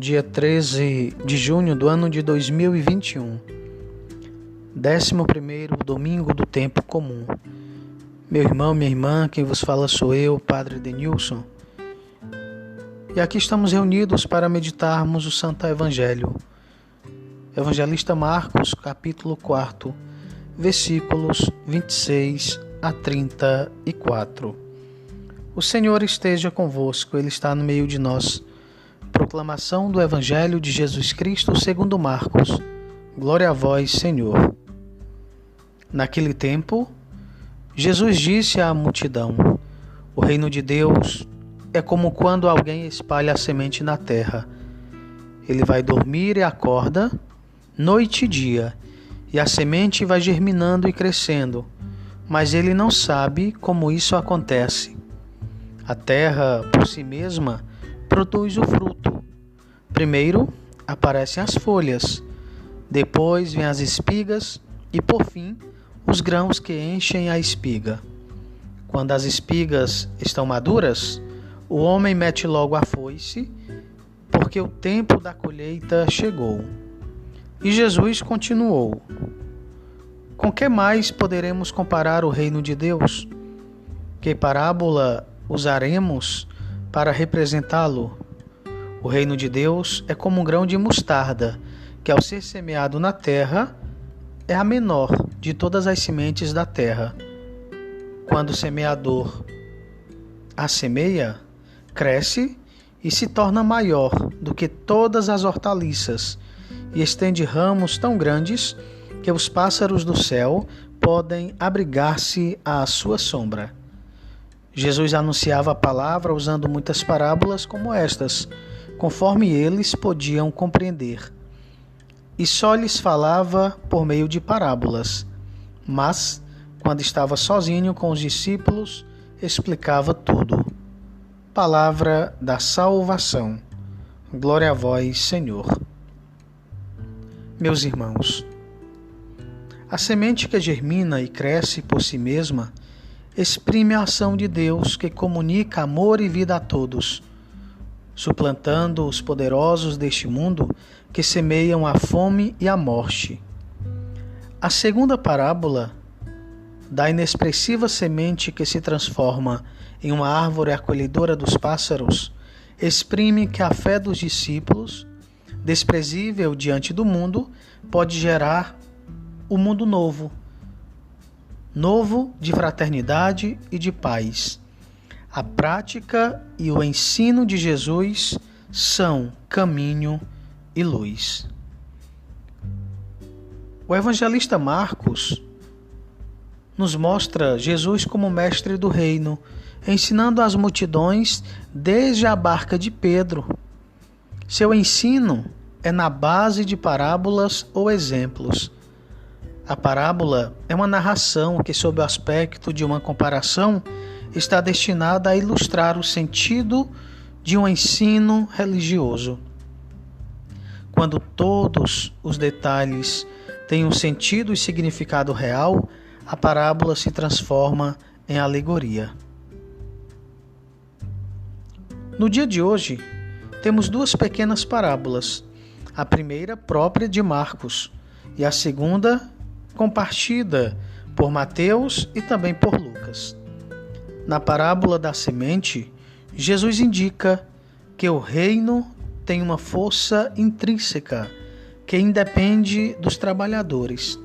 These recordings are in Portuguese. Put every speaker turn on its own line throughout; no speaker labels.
dia 13 de junho do ano de 2021, 11º domingo do tempo comum. Meu irmão, minha irmã, quem vos fala sou eu, Padre Denilson. E aqui estamos reunidos para meditarmos o Santo Evangelho. Evangelista Marcos, capítulo 4, versículos 26 a 34. O Senhor esteja convosco, Ele está no meio de nós. Proclamação do Evangelho de Jesus Cristo segundo Marcos. Glória a vós, Senhor. Naquele tempo, Jesus disse à multidão: O reino de Deus é como quando alguém espalha a semente na terra. Ele vai dormir e acorda, noite e dia, e a semente vai germinando e crescendo, mas ele não sabe como isso acontece. A terra, por si mesma, produz o fruto. Primeiro aparecem as folhas, depois vêm as espigas e, por fim, os grãos que enchem a espiga. Quando as espigas estão maduras, o homem mete logo a foice, porque o tempo da colheita chegou. E Jesus continuou: Com que mais poderemos comparar o reino de Deus? Que parábola usaremos para representá-lo? O reino de Deus é como um grão de mostarda, que ao ser semeado na terra, é a menor de todas as sementes da terra. Quando o semeador a semeia, cresce e se torna maior do que todas as hortaliças, e estende ramos tão grandes que os pássaros do céu podem abrigar-se à sua sombra. Jesus anunciava a palavra usando muitas parábolas como estas, conforme eles podiam compreender. E só lhes falava por meio de parábolas. Mas, quando estava sozinho com os discípulos, explicava tudo. Palavra da salvação. Glória a vós, Senhor. Meus irmãos, a semente que germina e cresce por si mesma exprime a ação de Deus que comunica amor e vida a todos, suplantando os poderosos deste mundo que semeiam a fome e a morte. A segunda parábola, da inexpressiva semente que se transforma em uma árvore acolhedora dos pássaros, exprime que a fé dos discípulos, desprezível diante do mundo, pode gerar o mundo novo de fraternidade e de paz. A prática e o ensino de Jesus são caminho e luz. O evangelista Marcos nos mostra Jesus como mestre do reino, ensinando as multidões desde a barca de Pedro. Seu ensino é na base de parábolas ou exemplos. A parábola é uma narração que, sob o aspecto de uma comparação, está destinada a ilustrar o sentido de um ensino religioso. Quando todos os detalhes têm um sentido e significado real, a parábola se transforma em alegoria. No dia de hoje, temos duas pequenas parábolas. A primeira própria de Marcos e a segunda compartida por Mateus e também por Lucas. Na parábola da semente, Jesus indica que o reino tem uma força intrínseca que independe dos trabalhadores.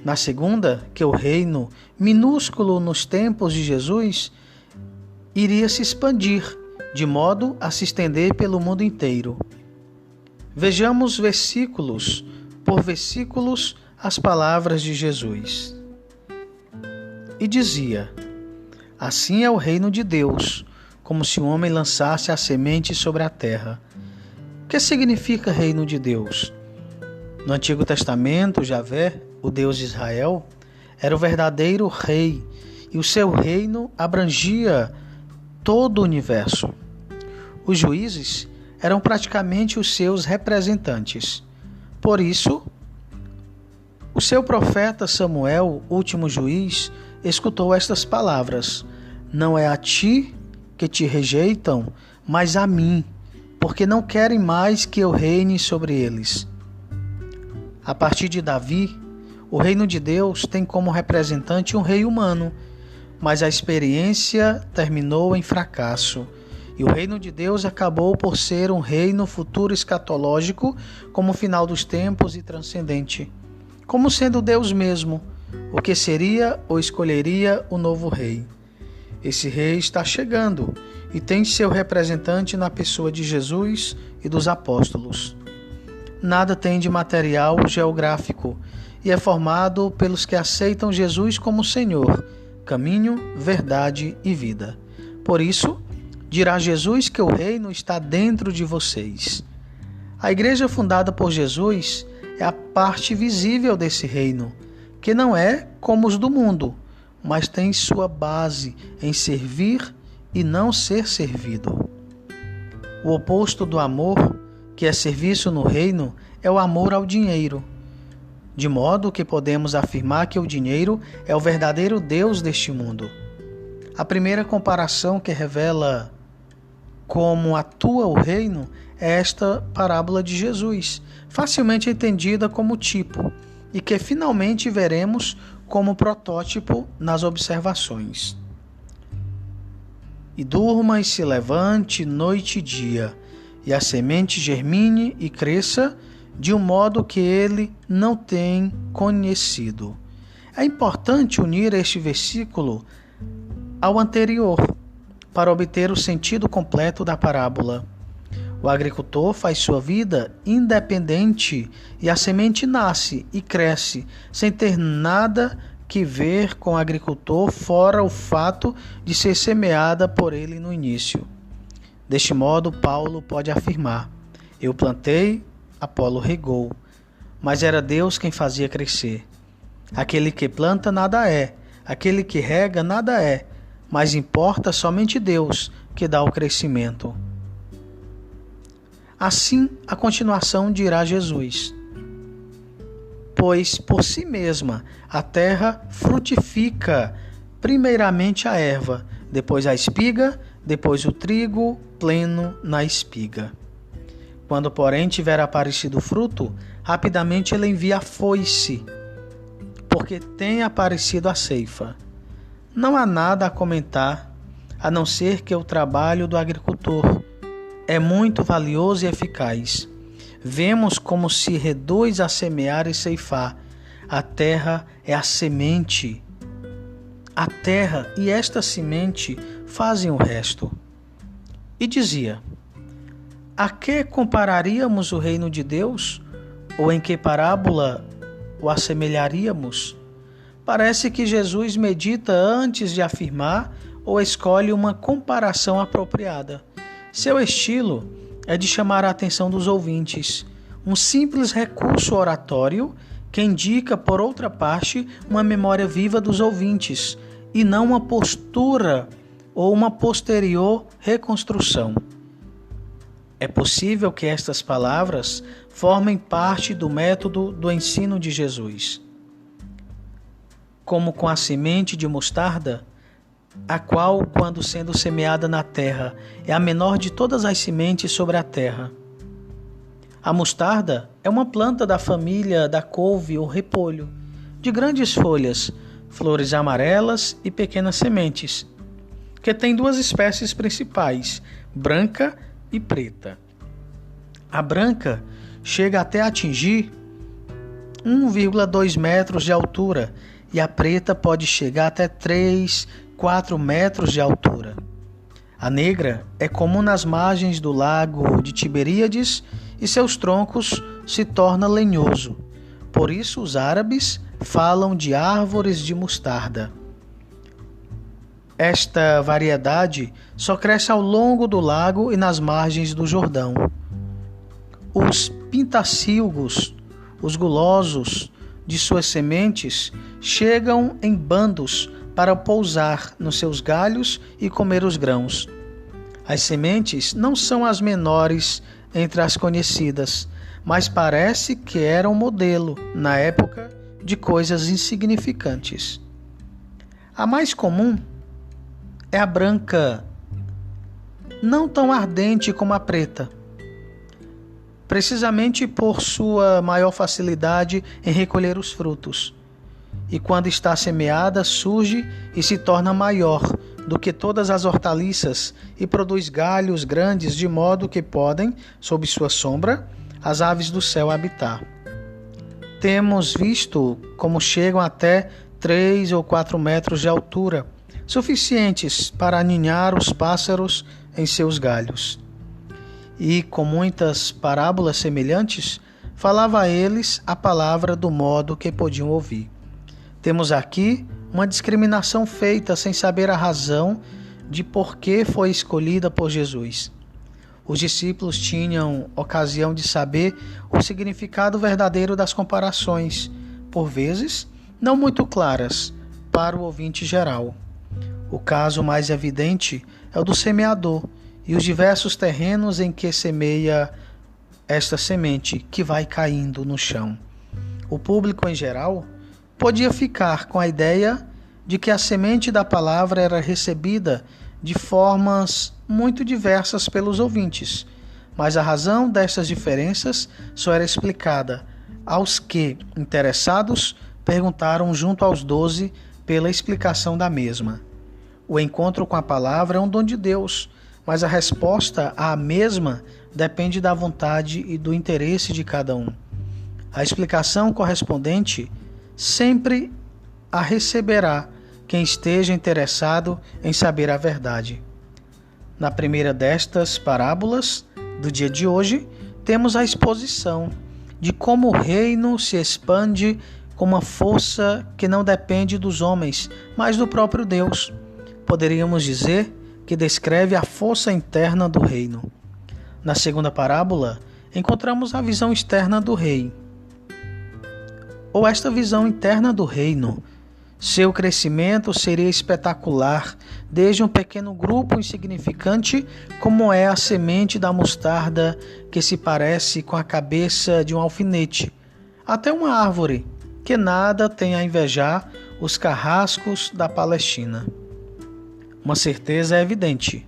Na segunda, que o reino, minúsculo nos tempos de Jesus, iria se expandir, de modo a se estender pelo mundo inteiro. Vejamos versículos por versículos as palavras de Jesus. E dizia: Assim é o reino de Deus, como se um homem lançasse a semente sobre a terra. O que significa reino de Deus? No Antigo Testamento, Javé, o Deus de Israel, era o verdadeiro rei, e o seu reino abrangia todo o universo. Os juízes eram praticamente os seus representantes. Por isso, o seu profeta Samuel, último juiz, escutou estas palavras: Não é a ti que te rejeitam, mas a mim, porque não querem mais que eu reine sobre eles. A partir de Davi, o reino de Deus tem como representante um rei humano, mas a experiência terminou em fracasso, e o reino de Deus acabou por ser um reino futuro escatológico, como final dos tempos e transcendente, como sendo Deus mesmo, o que seria ou escolheria o novo rei. Esse rei está chegando e tem seu representante na pessoa de Jesus e dos apóstolos. Nada tem de material geográfico e é formado pelos que aceitam Jesus como Senhor, caminho, verdade e vida. Por isso, dirá Jesus que o reino está dentro de vocês. A igreja fundada por Jesus é a parte visível desse reino, que não é como os do mundo, mas tem sua base em servir e não ser servido. O oposto do amor, que é serviço no reino, é o amor ao dinheiro. De modo que podemos afirmar que o dinheiro é o verdadeiro Deus deste mundo. A primeira comparação que revela como atua o reino é esta parábola de Jesus, facilmente entendida como tipo, e que finalmente veremos como protótipo nas observações. E durma e se levante noite e dia, e a semente germine e cresça, de um modo que ele não tem conhecido. É importante unir este versículo ao anterior, para obter o sentido completo da parábola. O agricultor faz sua vida independente e a semente nasce e cresce sem ter nada que ver com o agricultor, fora o fato de ser semeada por ele no início. Deste modo, Paulo pode afirmar: eu plantei, Apolo regou, mas era Deus quem fazia crescer. Aquele que planta nada é, aquele que rega nada é, mas importa somente Deus que dá o crescimento. Assim, a continuação dirá Jesus: pois por si mesma a terra frutifica, primeiramente a erva, depois a espiga, depois o trigo pleno na espiga. Quando, porém, tiver aparecido o fruto, rapidamente ele envia a foice, porque tem aparecido a ceifa. Não há nada a comentar, a não ser que o trabalho do agricultor é muito valioso e eficaz. Vemos como se reduz a semear e ceifar. A terra é a semente. A terra e esta semente fazem o resto. E dizia: a que compararíamos o reino de Deus? Ou em que parábola o assemelharíamos? Parece que Jesus medita antes de afirmar ou escolhe uma comparação apropriada. Seu estilo é de chamar a atenção dos ouvintes, um simples recurso oratório que indica, por outra parte, uma memória viva dos ouvintes e não uma postura ou uma posterior reconstrução. É possível que estas palavras formem parte do método do ensino de Jesus. Como com a semente de mostarda, a qual, quando sendo semeada na terra, é a menor de todas as sementes sobre a terra. A mostarda é uma planta da família da couve ou repolho, de grandes folhas, flores amarelas e pequenas sementes, que tem duas espécies principais, branca e preta. A branca chega até a atingir 1,2 metros de altura e a preta pode chegar até 4 metros de altura. A negra é comum nas margens do lago de Tiberíades e seus troncos se tornam lenhoso. Por isso os árabes falam de árvores de mostarda. Esta variedade só cresce ao longo do lago e nas margens do Jordão. Os pintacilgos, os gulosos de suas sementes, chegam em bandos para pousar nos seus galhos e comer os grãos. As sementes não são as menores entre as conhecidas, mas parece que eram modelo, na época, de coisas insignificantes. A mais comum é a branca, não tão ardente como a preta, precisamente por sua maior facilidade em recolher os frutos. E quando está semeada, surge e se torna maior do que todas as hortaliças e produz galhos grandes, de modo que podem, sob sua sombra, as aves do céu habitar. Temos visto como chegam até 3 ou 4 metros de altura, suficientes para aninhar os pássaros em seus galhos. E, com muitas parábolas semelhantes, falava a eles a palavra do modo que podiam ouvir. Temos aqui uma discriminação feita sem saber a razão de por que foi escolhida por Jesus. Os discípulos tinham ocasião de saber o significado verdadeiro das comparações, por vezes não muito claras para o ouvinte geral. O caso mais evidente é o do semeador e os diversos terrenos em que semeia esta semente que vai caindo no chão. O público em geral podia ficar com a ideia de que a semente da palavra era recebida de formas muito diversas pelos ouvintes, mas a razão destas diferenças só era explicada aos que, interessados, perguntaram junto aos 12 pela explicação da mesma. O encontro com a palavra é um dom de Deus, mas a resposta à mesma depende da vontade e do interesse de cada um. A explicação correspondente sempre a receberá quem esteja interessado em saber a verdade. Na primeira destas parábolas do dia de hoje, temos a exposição de como o reino se expande com uma força que não depende dos homens, mas do próprio Deus. Poderíamos dizer que descreve a força interna do reino. Na segunda parábola, encontramos a visão externa do rei, ou esta visão interna do reino. Seu crescimento seria espetacular, desde um pequeno grupo insignificante, como é a semente da mostarda, que se parece com a cabeça de um alfinete, até uma árvore que nada tem a invejar os carrascos da Palestina. Uma certeza é evidente: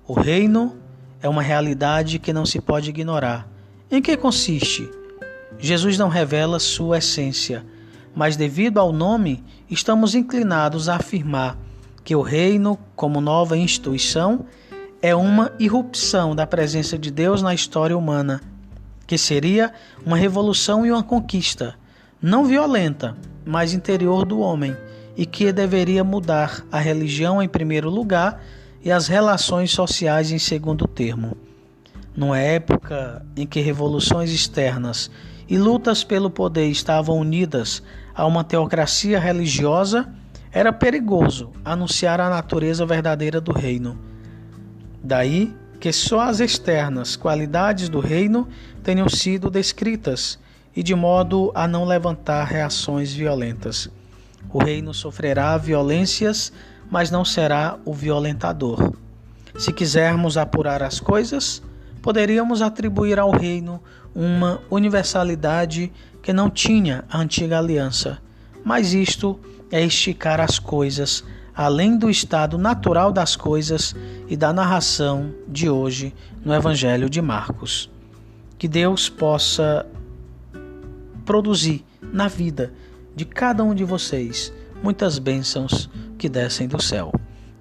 o reino é uma realidade que não se pode ignorar. Em que consiste? Jesus não revela sua essência, mas devido ao nome, estamos inclinados a afirmar que o reino, como nova instituição, é uma irrupção da presença de Deus na história humana, que seria uma revolução e uma conquista, não violenta, mas interior do homem, e que deveria mudar a religião em primeiro lugar e as relações sociais em segundo termo. Numa época em que revoluções externas e lutas pelo poder estavam unidas a uma teocracia religiosa, era perigoso anunciar a natureza verdadeira do reino. Daí que só as externas qualidades do reino tenham sido descritas, e de modo a não levantar reações violentas. O reino sofrerá violências, mas não será o violentador. Se quisermos apurar as coisas, poderíamos atribuir ao reino uma universalidade que não tinha a antiga aliança, mas isto é esticar as coisas além do estado natural das coisas e da narração de hoje no Evangelho de Marcos. Que Deus possa produzir na vida de cada um de vocês muitas bênçãos que descem do céu.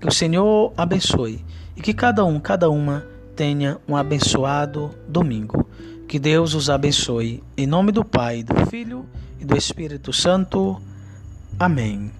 Que o Senhor abençoe e que cada uma tenha um abençoado domingo. Que Deus os abençoe. Em nome do Pai, do Filho e do Espírito Santo. Amém.